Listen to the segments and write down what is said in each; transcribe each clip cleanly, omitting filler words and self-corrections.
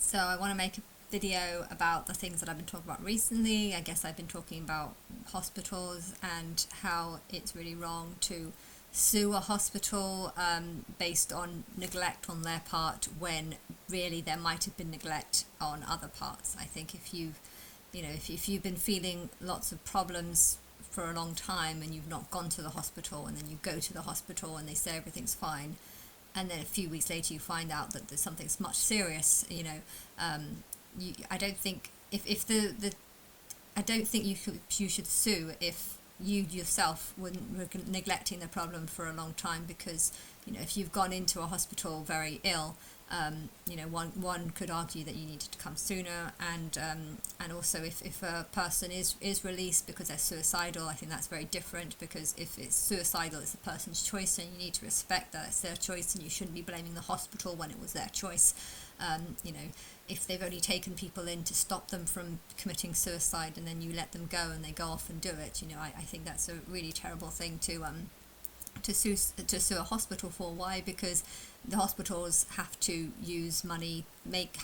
So I want to make a video about the things that I've been talking about recently. I guess I've been talking about hospitals and how it's really wrong to sue a hospital based on neglect on their part when really there might have been neglect on other parts. I think if you've been feeling lots of problems for a long time and you've not gone to the hospital, and then you go to the hospital and they say everything's fine, and then a few weeks later you find out that there's something much serious, I don't think if the I don't think you should sue if you yourself were neglecting the problem for a long time, because if you've gone into a hospital very ill, one could argue that you needed to come sooner, and also if a person is released because they're suicidal, I think that's very different, because if it's suicidal, it's a person's choice, and you need to respect that it's their choice, and you shouldn't be blaming the hospital when it was their choice. If they've only taken people in to stop them from committing suicide, and then you let them go and they go off and do it, I think that's a really terrible thing to sue a hospital for. Why? Because the hospitals have to use money,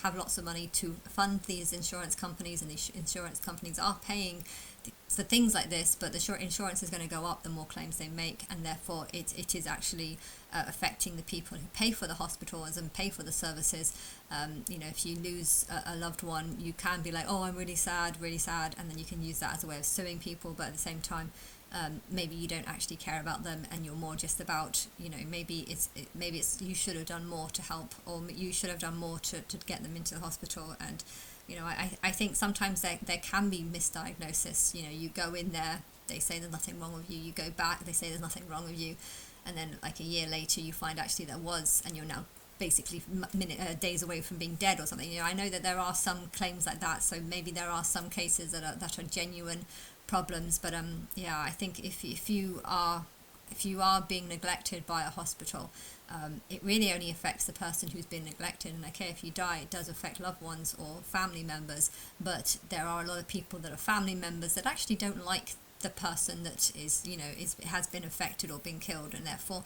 have lots of money to fund these insurance companies, and these insurance companies are paying for things like this, but the insurance is going to go up the more claims they make, and therefore it is actually affecting the people who pay for the hospitals and pay for the services. If you lose a loved one, you can be like, oh, I'm really sad, and then you can use that as a way of suing people, but at the same time, maybe you don't actually care about them, and you're more just about, maybe it's you should have done more to help, or you should have done more to get them into the hospital. And I think sometimes there can be misdiagnosis. You go in there, they say there's nothing wrong with you, you go back, they say there's nothing wrong with you, and then like a year later you find actually there was, and you're now basically days away from being dead or something. I know that there are some claims like that, so maybe there are some cases that are genuine problems, but I think if you are being neglected by a hospital, it really only affects the person who's been neglected. And okay, if you die, it does affect loved ones or family members, but there are a lot of people that are family members that actually don't like the person that has been affected or been killed, and therefore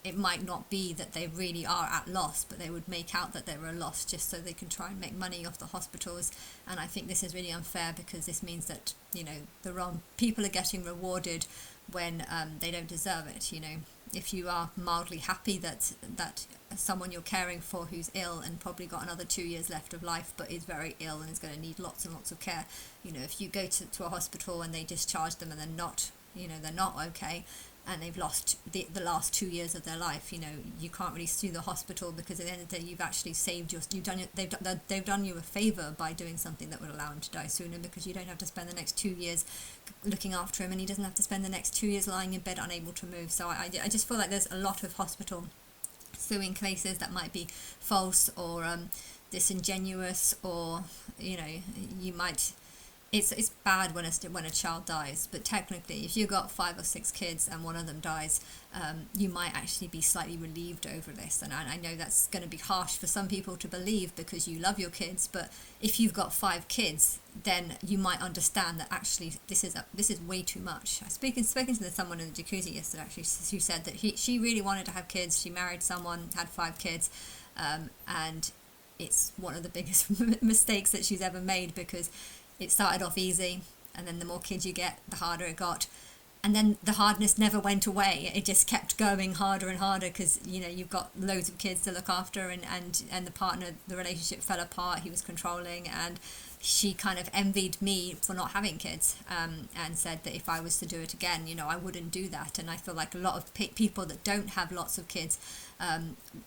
it might not be that they really are at loss, but they would make out that they were lost just so they can try and make money off the hospitals. And I think this is really unfair, because this means that the wrong people are getting rewarded when they don't deserve it. If you are mildly happy that someone you're caring for who's ill and probably got another 2 years left of life, but is very ill and is going to need lots and lots of care, if you go to a hospital and they discharge them and they're not okay, and they've lost the last 2 years of their life, you can't really sue the hospital, because at the end of the day you've actually saved they've done you a favour by doing something that would allow him to die sooner, because you don't have to spend the next 2 years looking after him, and he doesn't have to spend the next 2 years lying in bed unable to move. So I just feel like there's a lot of hospital suing cases that might be false or disingenuous, or you might. It's bad when a child dies, but technically if you've got 5 or 6 kids and one of them dies, you might actually be slightly relieved over this. And I know that's going to be harsh for some people to believe, because you love your kids, but if you've got 5 kids, then you might understand that actually this is way too much. I speaking to someone in the jacuzzi yesterday, actually, who said that she really wanted to have kids. She married someone, had 5 kids, and it's one of the biggest mistakes that she's ever made, because it started off easy, and then the more kids you get, the harder it got. And then the hardness never went away. It just kept going harder and harder, because you've got loads of kids to look after, and the partner, the relationship fell apart. He was controlling, and she kind of envied me for not having kids, and said that if I was to do it again, I wouldn't do that. And I feel like a lot of people that don't have lots of kids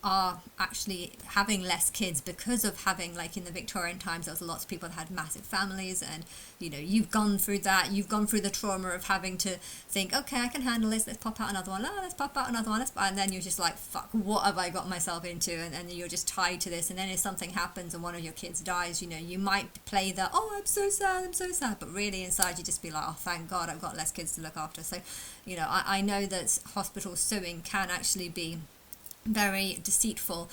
are actually having less kids because of having, like in the Victorian times, there was lots of people that had massive families, and you've gone through that, you've gone through the trauma of having to think, okay, I can handle this, let's pop out another one, let's pop out another one, and then you're just like, fuck, what have I got myself into? And you're just tied to this. And then if something happens and one of your kids dies, you might play the, oh, I'm so sad, but really inside you just be like, oh, thank God I've got less kids to look after. So I know that hospital suing can actually be very deceitful,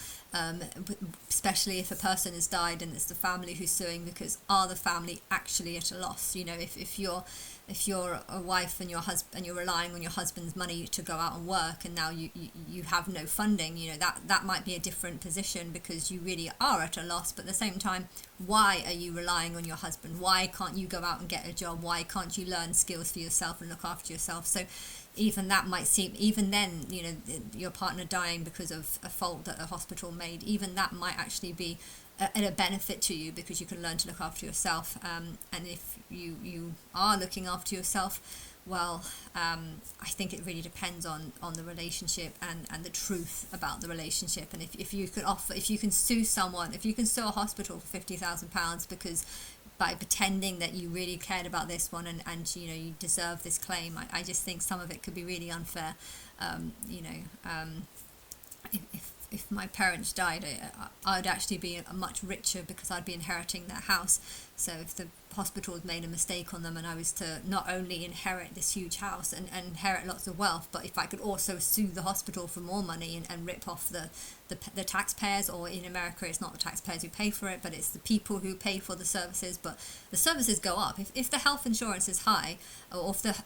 especially if a person has died and it's the family who's suing, because are the family actually at a loss? If you're if you're a wife and your husband and you're relying on your husband's money to go out and work, and now you have no funding, that might be a different position because you really are at a loss. But at the same time, why are you relying on your husband? Why can't you go out and get a job? Why can't you learn skills for yourself and look after yourself? So even that might seem, even then, your partner dying because of a fault that a hospital made, even that might actually be a benefit to you, because you can learn to look after yourself. And if you are looking after yourself, well, I think it really depends on the relationship and the truth about the relationship. And if you can sue someone, if you can sue a hospital for £50,000 because by pretending that you really cared about this one and you deserve this claim, I just think some of it could be really unfair. If my parents died, I'd actually be much richer because I'd be inheriting their house. So if the hospital had made a mistake on them and I was to not only inherit this huge house and inherit lots of wealth, but if I could also sue the hospital for more money and rip off the taxpayers, or in America it's not the taxpayers who pay for it, but it's the people who pay for the services, but the services go up. If the health insurance is high, or if the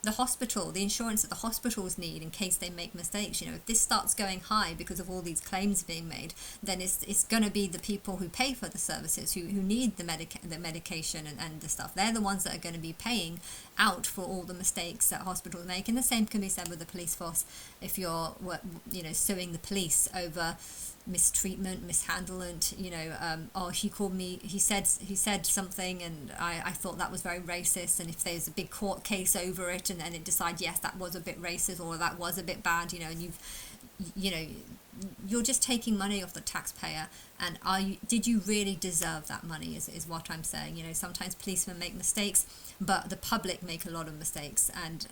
insurance that the hospitals need in case they make mistakes, if this starts going high because of all these claims being made, then it's going to be the people who pay for the services, who need the medication and the stuff. They're the ones that are going to be paying out for all the mistakes that hospitals make. And the same can be said with the police force. If you're suing the police over mistreatment, mishandlement, he said something and I thought that was very racist, and if there's a big court case over it and it decide yes, that was a bit racist or that was a bit bad, and you're just taking money off the taxpayer, and did you really deserve that money is what I'm saying. Sometimes policemen make mistakes, but the public make a lot of mistakes, and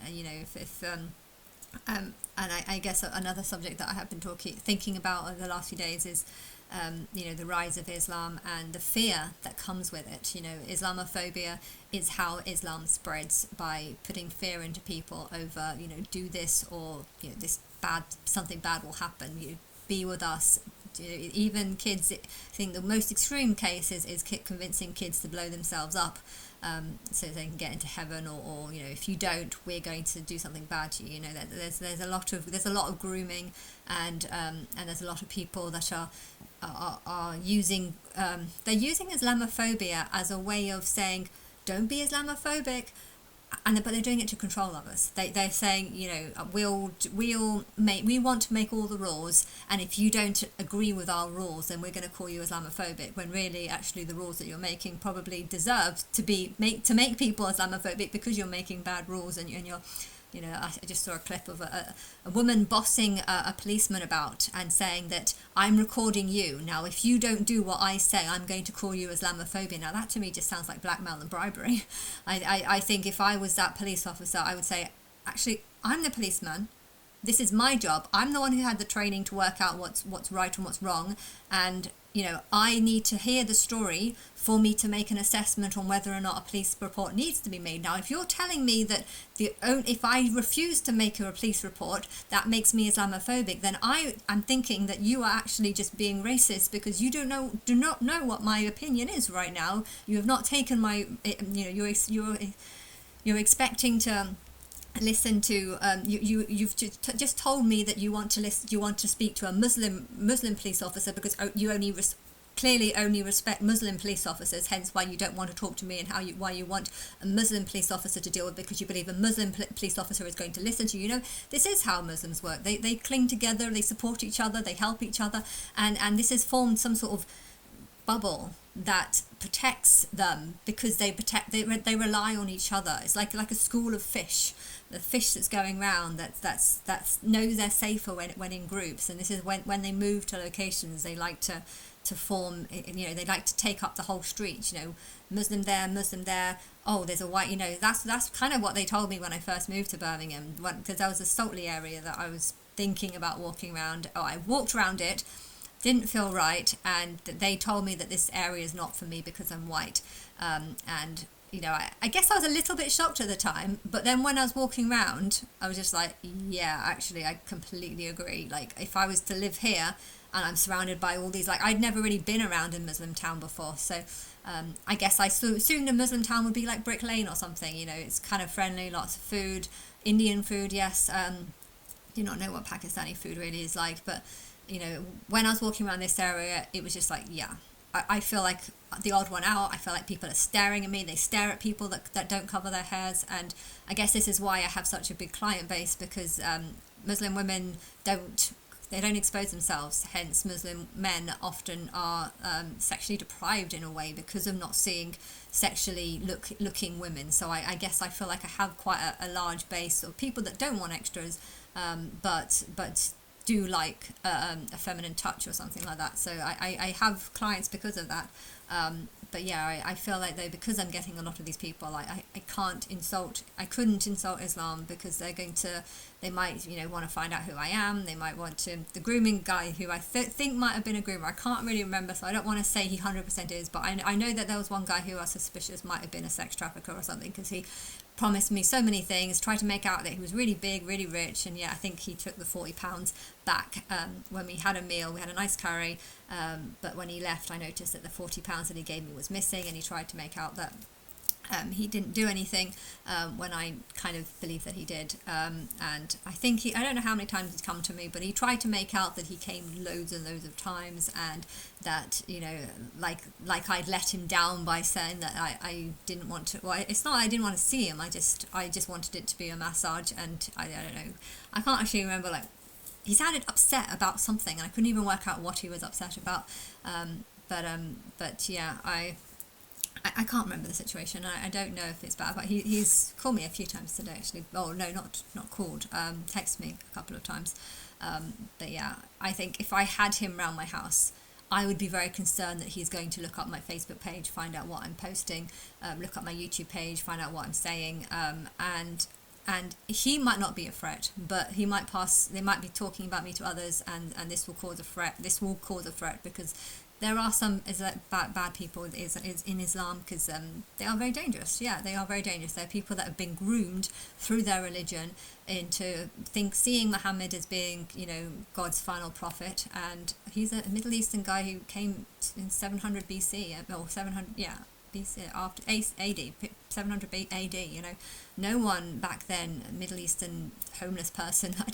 and I guess another subject that I have been thinking about over the last few days is the rise of Islam and the fear that comes with it. Islamophobia is how Islam spreads, by putting fear into people over, do this, or something bad will happen. Be with us. Even kids, I think the most extreme case is convincing kids to blow themselves up, so they can get into heaven, or if you don't, we're going to do something bad to you. There's a lot of grooming, and there's a lot of people that are using they're using Islamophobia as a way of saying don't be Islamophobic, but they're doing it to control others. They're saying, we want to make all the rules, and if you don't agree with our rules, then we're going to call you Islamophobic. When really, actually, the rules that you're making probably deserve to make people Islamophobic, because you're making bad rules, and you're. I just saw a clip of a woman bossing a policeman about and saying that I'm recording you. Now, if you don't do what I say, I'm going to call you Islamophobia. Now, that to me just sounds like blackmail and bribery. I think if I was that police officer, I would say, actually, I'm the policeman. This is my job. I'm the one who had the training to work out what's right and what's wrong. And I need to hear the story for me to make an assessment on whether or not a police report needs to be made. Now, if you're telling me that if I refuse to make a police report, that makes me Islamophobic, then I'm thinking that you are actually just being racist, because you do not know what my opinion is right now. You have not taken my, you're expecting to listen to you've just told me that you want to speak to a Muslim police officer, because you clearly only respect Muslim police officers, hence why you don't want to talk to me, and why you want a Muslim police officer to deal with, because you believe a Muslim police officer is going to listen to you. This is how Muslims work. They cling together, they support each other, they help each other, and this has formed some sort of bubble that protects them, because they rely on each other. It's like a school of fish. The fish that's going round that knows they're safer when in groups, and this is when they move to locations, they like to form, they like to take up the whole street, Muslim there, oh, there's a white, that's kind of what they told me when I first moved to Birmingham, because there was a Saltley area that I was thinking about walking around. I walked around it, didn't feel right, and they told me that this area is not for me because I'm white, and I guess I was a little bit shocked at the time, but then when I was walking around, I was just like, yeah, actually, I completely agree. Like, if I was to live here, and I'm surrounded by all these, like, I'd never really been around a Muslim town before, so I guess I assumed a Muslim town would be like Brick Lane or something. You know, it's kind of friendly, lots of food, Indian food, yes. Do not know what Pakistani food really is like, but you know, when I was walking around this area, it was just like, yeah, I feel like the odd one out. I feel like people are staring at me. They stare at people that don't cover their hairs, and I guess this is why I have such a big client base, because Muslim women don't expose themselves. Hence, Muslim men often are sexually deprived in a way because of not seeing sexually looking women. So I guess I feel like I have quite a large base of people that don't want extras, but do like a feminine touch or something like that. So I have clients because of that. But yeah, I feel like though, because I'm getting a lot of these people, I couldn't insult Islam, because they might, you know, want to find out who I am. They might want to, the grooming guy who I think might have been a groomer, I can't really remember, so I don't want to say he 100% is, but I know that there was one guy who I was suspicious might have been a sex trafficker or something, because he promised me so many things, tried to make out that he was really big, really rich, and yeah, I think he took the £40 back when we had a meal. We had a nice curry, but when he left, I noticed that the £40 that he gave me was missing, and he tried to make out that he didn't do anything, when I kind of believe that he did. And I think I don't know how many times he's come to me, but he tried to make out that he came loads and loads of times, and that, you know, like I'd let him down by saying that I didn't want to, well, it's not I didn't want to see him, I just wanted it to be a massage, and I don't know, I can't actually remember, like, he sounded upset about something, and I couldn't even work out what he was upset about. But yeah, I can't remember the situation. I don't know if it's bad, but he's called me a few times today, actually. Oh, no, not called. Texted me a couple of times. But yeah, I think if I had him round my house, I would be very concerned that he's going to look up my Facebook page, find out what I'm posting, look up my YouTube page, find out what I'm saying, and he might not be a threat, but they might be talking about me to others, and this will cause a threat, because there are some bad people in Islam, because they are very dangerous. Yeah, they are very dangerous. They're people that have been groomed through their religion into seeing Muhammad as being, you know, God's final prophet, and he's a Middle Eastern guy who came in 700 BC, or 700, yeah, BC, after AD, 700 AD. You know, no one back then, a Middle Eastern homeless person. I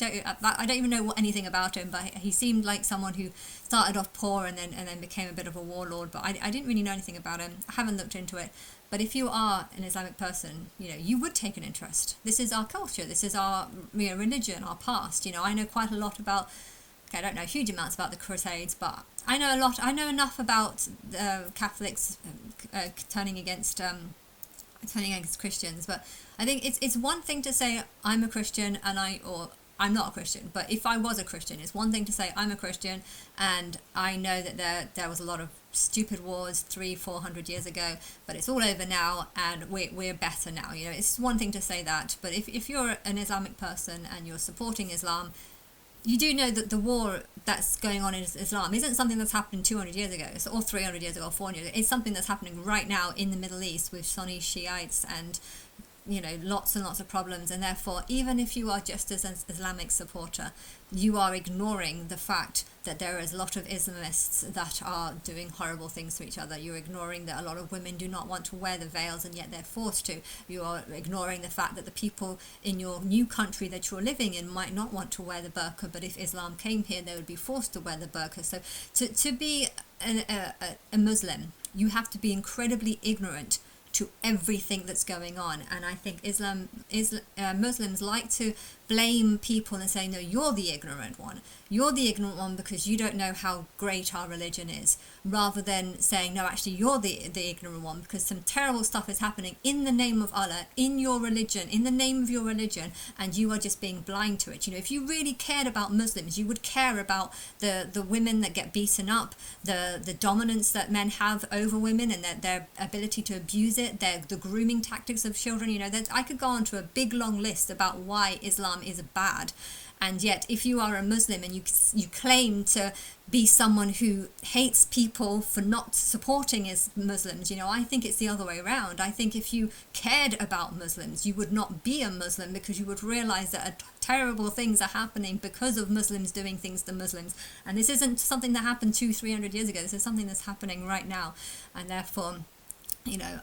don't even know anything about him, but he seemed like someone who started off poor and then became a bit of a warlord. But I didn't really know anything about him. I haven't looked into it. But if you are an Islamic person, you know, you would take an interest. This is our culture. This is our, you know, religion, our past. You know, I know quite a lot about. Okay, I don't know huge amounts about the Crusades, but I know a lot. I know enough about Catholics turning against Christians. But I think it's one thing to say I'm a Christian or I'm not a Christian. But if I was a Christian, it's one thing to say I'm a Christian, and I know that there was a lot of stupid wars 300-400 years ago, but it's all over now, and we're better now. You know, it's one thing to say that, but if you're an Islamic person and you're supporting Islam, you do know that the war that's going on in Islam isn't something that's happened 200 years ago, or 300 years ago, or 400 years ago. It's something that's happening right now in the Middle East with Sunni Shiites and, you know, lots and lots of problems. And therefore, even if you are just as an Islamic supporter, you are ignoring the fact that there is a lot of Islamists that are doing horrible things to each other. You're ignoring that a lot of women do not want to wear the veils, and yet they're forced to. You are ignoring the fact that the people in your new country that you're living in might not want to wear the burqa, but if Islam came here, they would be forced to wear the burqa. So to be a Muslim, you have to be incredibly ignorant to everything that's going on. And I think Muslims like to blame people and say, no, you're the ignorant one. You're the ignorant one because you don't know how great our religion is, rather than saying, no, actually, you're the ignorant one because some terrible stuff is happening in the name of Allah, in your religion, in the name of your religion, and you are just being blind to it. You know, if you really cared about Muslims, you would care about the women that get beaten up, the dominance that men have over women, and their ability to abuse it, the grooming tactics of children. You know, I could go on to a big long list about why Islam is bad. And yet, if you are a Muslim and you claim to be someone who hates people for not supporting as Muslims, I think it's the other way around. I think if you cared about Muslims, you would not be a Muslim, because you would realize that terrible things are happening because of Muslims doing things to Muslims. And this isn't something that happened 200-300 years ago. This is something that's happening right now. And therefore,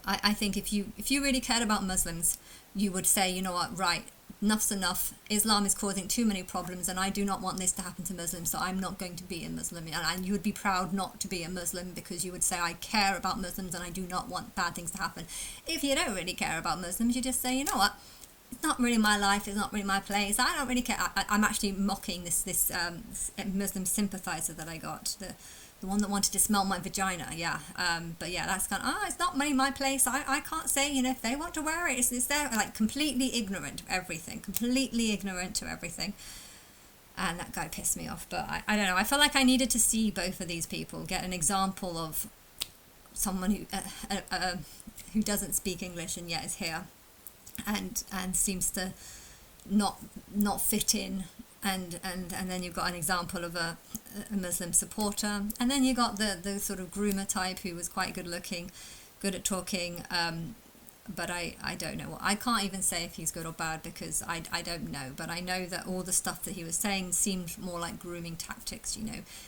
I think if you really cared about Muslims, you would say, you know what, right, enough's enough. Islam is causing too many problems, and I do not want this to happen to Muslims, so I'm not going to be a Muslim. And you would be proud not to be a Muslim, because you would say, I care about Muslims and I do not want bad things to happen. If you don't really care about Muslims, you just say, you know what, it's not really my life, it's not really my place, I don't really care. I'm actually mocking this Muslim sympathizer that I got, the one that wanted to smell my vagina, yeah. But yeah, that's kind of, it's not really my place. I can't say, if they want to wear it, it's their, like, completely ignorant of everything, completely ignorant to everything. And that guy pissed me off. But I don't know, I feel like I needed to see both of these people, get an example of someone who doesn't speak English and yet is here, and seems to not fit in. And then you've got an example of a Muslim supporter, and then you got the sort of groomer type who was quite good looking, good at talking, but I don't know. I can't even say if he's good or bad, because I don't know, but I know that all the stuff that he was saying seemed more like grooming tactics.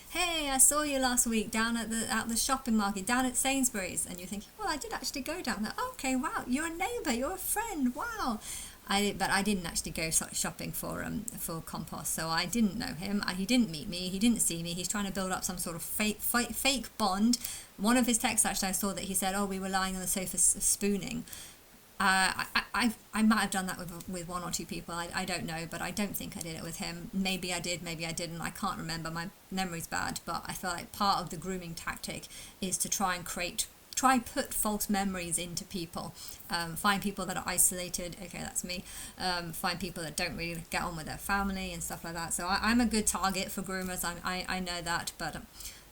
Hey, I saw you last week down at the shopping market, down at Sainsbury's, and you're thinking, well, I did actually go down there. Okay, wow, you're a neighbour, you're a friend, wow. But I didn't actually go shopping for compost, so I didn't know him. He didn't meet me. He didn't see me. He's trying to build up some sort of fake bond. One of his texts, actually, I saw that he said, "Oh, we were lying on the sofa spooning." I might have done that with one or two people. I don't know, but I don't think I did it with him. Maybe I did, maybe I didn't. I can't remember. My memory's bad, but I feel like part of the grooming tactic is to try and put false memories into people, find people that are isolated, okay, that's me, find people that don't really get on with their family and stuff like that. So I'm a good target for groomers, I know that, but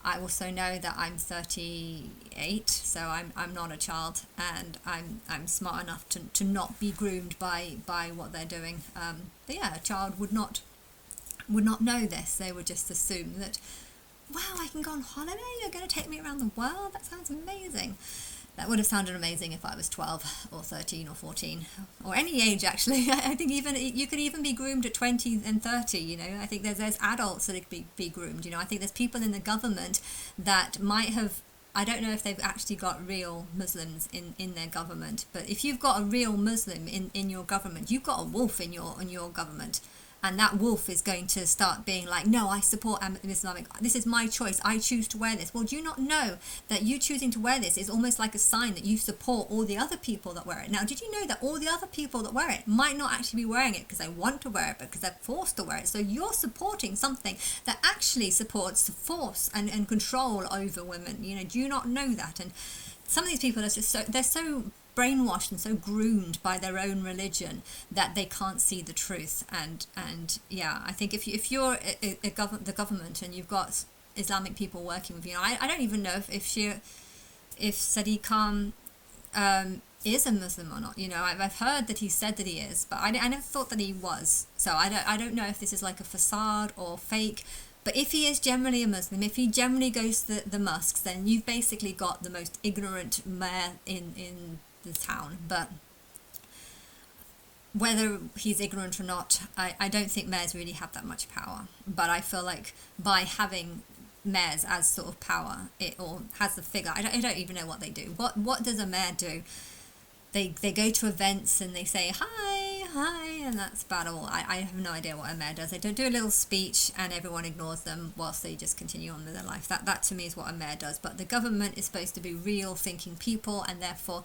I also know that I'm 38, so I'm not a child, and I'm smart enough to not be groomed by what they're doing. But yeah, a child would not know this. They would just assume that, wow, I can go on holiday, you're going to take me around the world, that sounds amazing. That would have sounded amazing if I was 12 or 13 or 14, or any age, actually. I think even you could even be groomed at 20 and 30, I think there's adults that could be groomed, I think there's people in the government that might have, I don't know if they've actually got real Muslims in their government, but if you've got a real Muslim in your government, you've got a wolf in your government. And that wolf is going to start being like, no, I support Islamic. This is my choice. I choose to wear this. Well, do you not know that you choosing to wear this is almost like a sign that you support all the other people that wear it? Now, did you know that all the other people that wear it might not actually be wearing it because they want to wear it, but because they're forced to wear it? So you're supporting something that actually supports force and control over women. Do you not know that? And some of these people are just they're so brainwashed and so groomed by their own religion that they can't see the truth. And yeah, I think if you're the government and you've got Islamic people working with you, I don't even know if Sadiq Khan is a Muslim or not. I've heard that he said that he is, but I never thought that he was. So I don't know if this is like a facade or fake. But if he is generally a Muslim, if he generally goes to the mosques, then you've basically got the most ignorant mayor in the town. But whether he's ignorant or not, I don't think mayors really have that much power. But I feel like by having mayors as sort of power, it all has the figure. I don't even know what they do. What does a mayor do? They go to events and they say hi, and that's about all. I have no idea what a mayor does. They don't do a little speech and everyone ignores them whilst they just continue on with their life. That to me is what a mayor does. But the government is supposed to be real thinking people, and therefore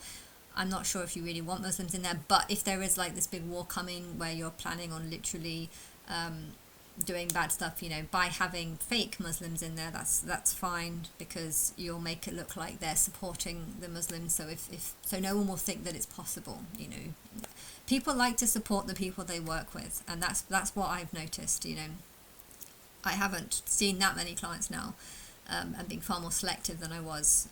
I'm not sure if you really want Muslims in there. But if there is like this big war coming where you're planning on literally doing bad stuff, by having fake Muslims in there, that's fine, because you'll make it look like they're supporting the Muslims. So so no one will think that it's possible. People like to support the people they work with, and that's what I've noticed. I haven't seen that many clients now, and being far more selective than I was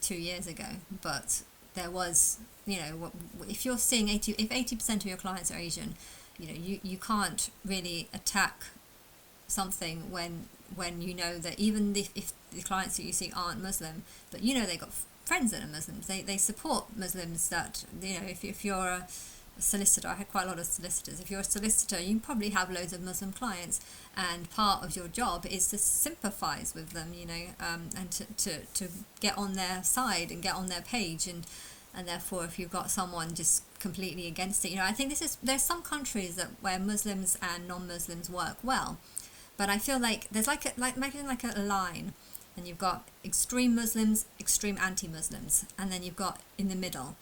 2 years ago. But there was, if you're seeing if 80% of your clients are Asian, you can't really attack something when you know that even if the clients that you see aren't Muslim, but they've got friends that are Muslims, they support Muslims. That if you're a solicitor, I had quite a lot of solicitors. If you're a solicitor, you probably have loads of Muslim clients, and part of your job is to sympathize with them, and to get on their side and get on their page, and therefore if you've got someone just completely against it, I think there's some countries where Muslims and non-Muslims work well, but I feel like there's imagine like a line, and you've got extreme Muslims, extreme anti-Muslims, and then you've got in the middle,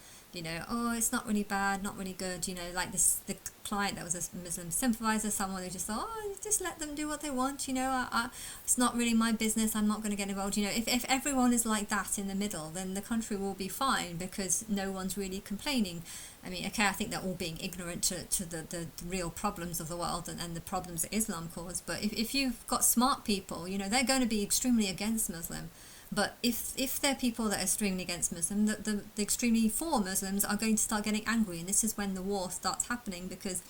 oh, it's not really bad, not really good, like the client that was a Muslim sympathizer, someone who just thought, oh, just let them do what they want, it's not really my business, I'm not going to get involved. If everyone is like that in the middle, then the country will be fine, because no one's really complaining. I mean, okay, I think they're all being ignorant to the real problems of the world and the problems that Islam caused, but if you've got smart people, they're going to be extremely against Muslim. But if they're people that are extremely against Muslim, the extremely for Muslims are going to start getting angry, and this is when the war starts happening, because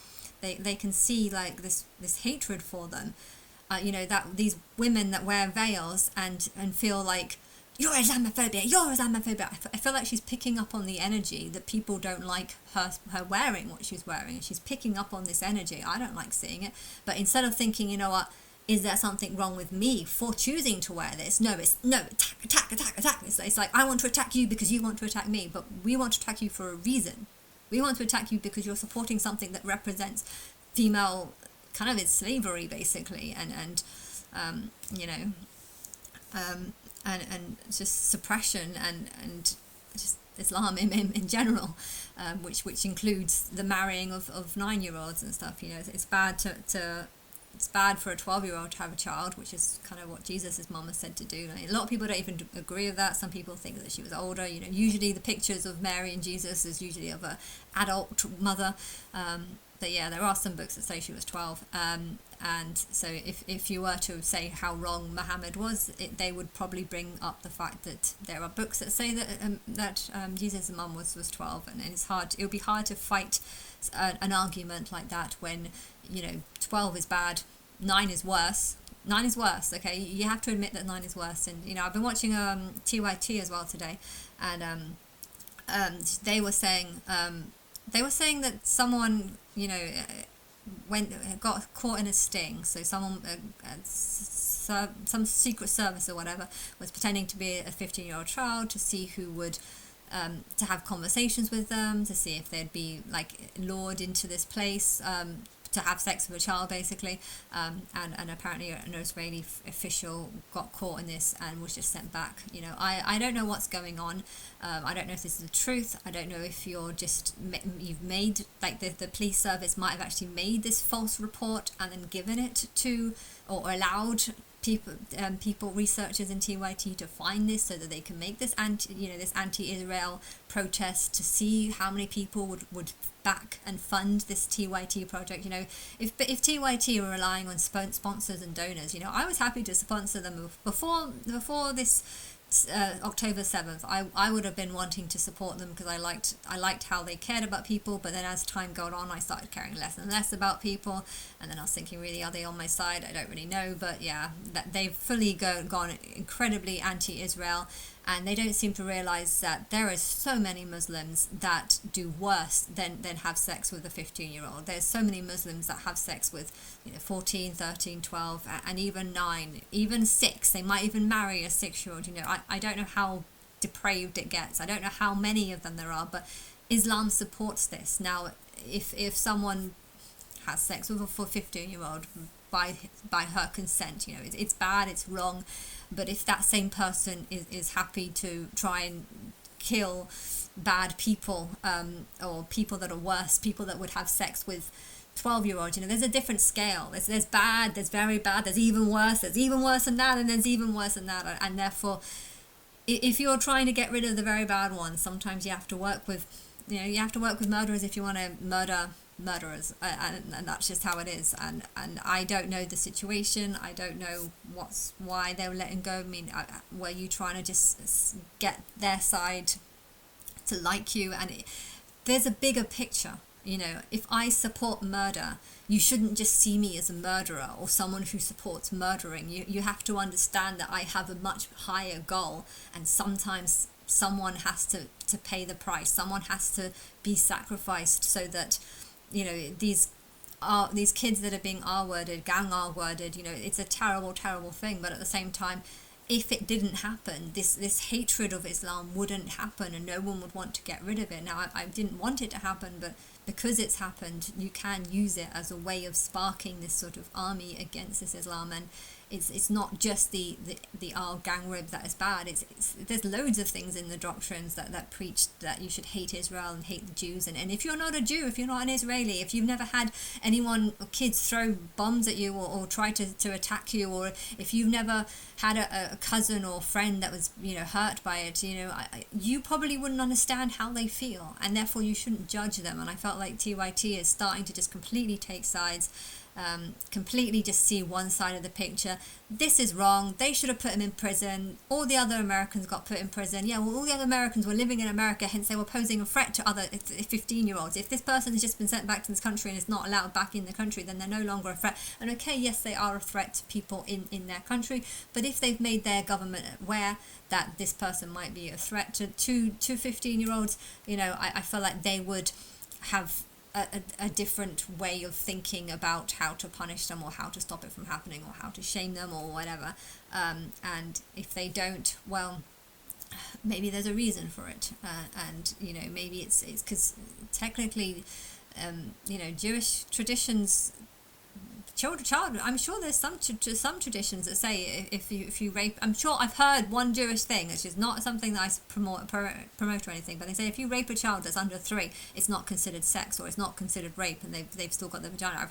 they can see like this hatred for them, that these women that wear veils and feel like you're Islamophobia. I feel like she's picking up on the energy that people don't like her wearing what she's wearing, and she's picking up on this energy. I don't like seeing it, but instead of thinking, you know what, is there something wrong with me for choosing to wear this? No, attack. It's like, I want to attack you because you want to attack me, but we want to attack you for a reason. We want to attack you because you're supporting something that represents female kind of slavery, basically, and just suppression and just Islam in general, which includes the marrying of 9-year-olds and stuff. It's bad it's bad for a 12-year-old to have a child, which is kind of what Jesus' mum has said to do. A lot of people don't even agree with that. Some people think that she was older. Usually the pictures of Mary and Jesus is usually of a adult mother. But yeah, there are some books that say she was 12. And so if you were to say how wrong Muhammad was, they would probably bring up the fact that there are books that say that Jesus' mum was 12, and it's hard. It would be hard to fight an argument like that when 12 is bad, 9 is worse. 9 is worse. Okay, you have to admit that 9 is worse. And I've been watching TYT as well today, and they were saying that someone got caught in a sting. So someone, some secret service or whatever, was pretending to be a 15-year-old child to see who would, to have conversations with them, to see if they'd be like lured into this place, to have sex with a child, basically. And apparently an Israeli official got caught in this and was just sent back. I don't know what's going on. I don't know if this is the truth. I don't know if you've made, like the police service might have actually made this false report and then given it to, or allowed people, researchers in TYT to find this so that they can make this anti-Israel protest, to see how many people would back and fund this TYT project. If TYT were relying on sponsors and donors, I was happy to sponsor them before this October 7th. I would have been wanting to support them because I liked how they cared about people, but then as time got on, I started caring less and less about people, and then I was thinking, really, are they on my side? I don't really know, but yeah, that they've fully gone incredibly anti-Israel, and they don't seem to realize that there are so many Muslims that do worse than have sex with a 15-year-old. There's so many Muslims that have sex with 14, 13, 12, and even 9, even 6. They might even marry a 6-year-old. I don't know how depraved it gets. I don't know how many of them there are, but Islam supports this. Now, if someone has sex with a 15-year-old by her consent, it's bad, it's wrong. But if that same person is happy to try and kill bad people, or people that are worse, people that would have sex with 12-year-olds, there's a different scale. There's bad, there's very bad, there's even worse than that, and there's even worse than that. And therefore, if you're trying to get rid of the very bad ones, sometimes you have to work with murderers if you want to murder murderers, and that's just how it is. And I don't know the situation. I don't know why they were letting go. I mean, were you trying to just get their side to like you? And there's a bigger picture. You know, if I support murder, you shouldn't just see me as a murderer or someone who supports murdering. You have to understand that I have a much higher goal, and sometimes someone has to pay the price. Someone has to be sacrificed so that, you know, these kids that are being R-worded, gang R-worded, you know, it's a terrible, terrible thing. But at the same time, if it didn't happen, this hatred of Islam wouldn't happen, and no one would want to get rid of it. Now, I didn't want it to happen, but because it's happened, you can use it as a way of sparking this sort of army against this Islam. And it's not just the gang rape that is bad. It's there's loads of things in the doctrines that preach that you should hate Israel and hate the Jews. And if you're not a Jew, if you're not an Israeli, if you've never had anyone or kids throw bombs at you or try to attack you, or if you've never had a cousin or friend that was, you know, hurt by it, you know, you probably wouldn't understand how they feel, and therefore you shouldn't judge them. And I felt like TYT is starting to just completely take sides, completely just see one side of the picture. This is wrong. They should have put him in prison. All the other Americans got put in prison. Yeah, well, all the other Americans were living in America, hence they were posing a threat to other 15-year-olds. If this person has just been sent back to this country and is not allowed back in the country, then they're no longer a threat. And okay, yes, they are a threat to people in their country, but if they've made their government aware that this person might be a threat to 15-year-olds, you know, I feel like they would have a different way of thinking about how to punish them or how to stop it from happening or how to shame them or whatever. And if they don't, well, maybe there's a reason for it. And, you know, maybe it's because technically, you know, Jewish traditions, I'm sure there's some traditions that say if you rape, I'm sure I've heard one Jewish thing, which is not something that I promote or anything, but they say if you rape a child that's under 3, it's not considered sex, or it's not considered rape, and they've still got their vagina.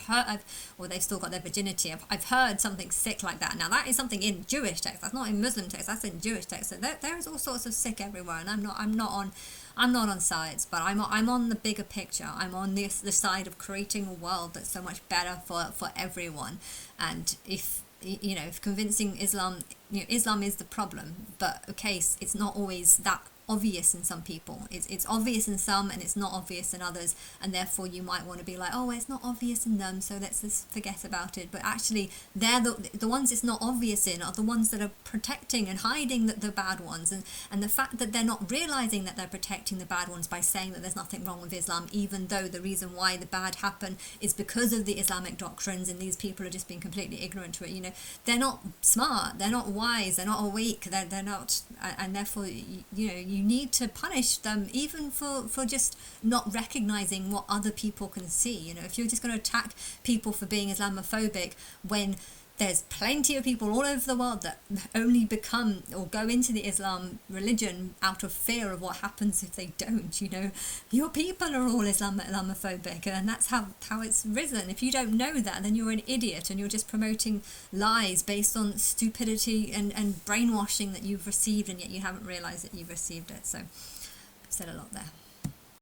Or they've still got their virginity. I've heard something sick like that. Now that is something in Jewish text. That's not in Muslim text. That's in Jewish text. So there is all sorts of sick everywhere, and I'm not on sides, but I'm on the bigger picture. I'm on the side of creating a world that's so much better for everyone. And if, you know, if convincing Islam, you know, Islam is the problem, but okay, it's not always that obvious in some people. It's obvious in some and it's not obvious in others, and therefore you might want to be like, oh, it's not obvious in them, so let's just forget about it. But actually, they're the ones it's not obvious in are the ones that are protecting and hiding the bad ones, and the fact that they're not realizing that they're protecting the bad ones by saying that there's nothing wrong with Islam, even though the reason why the bad happen is because of the Islamic doctrines, and these people are just being completely ignorant to it. You know, they're not smart, they're not wise, they're not awake, they're not, and therefore you know, you need to punish them even for just not recognizing what other people can see. You know, if you're just going to attack people for being Islamophobic when there's plenty of people all over the world that only become or go into the Islam religion out of fear of what happens if they don't, you know, your people are all Islamophobic, and that's how it's risen. If you don't know that, then you're an idiot, and you're just promoting lies based on stupidity and brainwashing that you've received, and yet you haven't realized that you've received it. So I've said a lot there.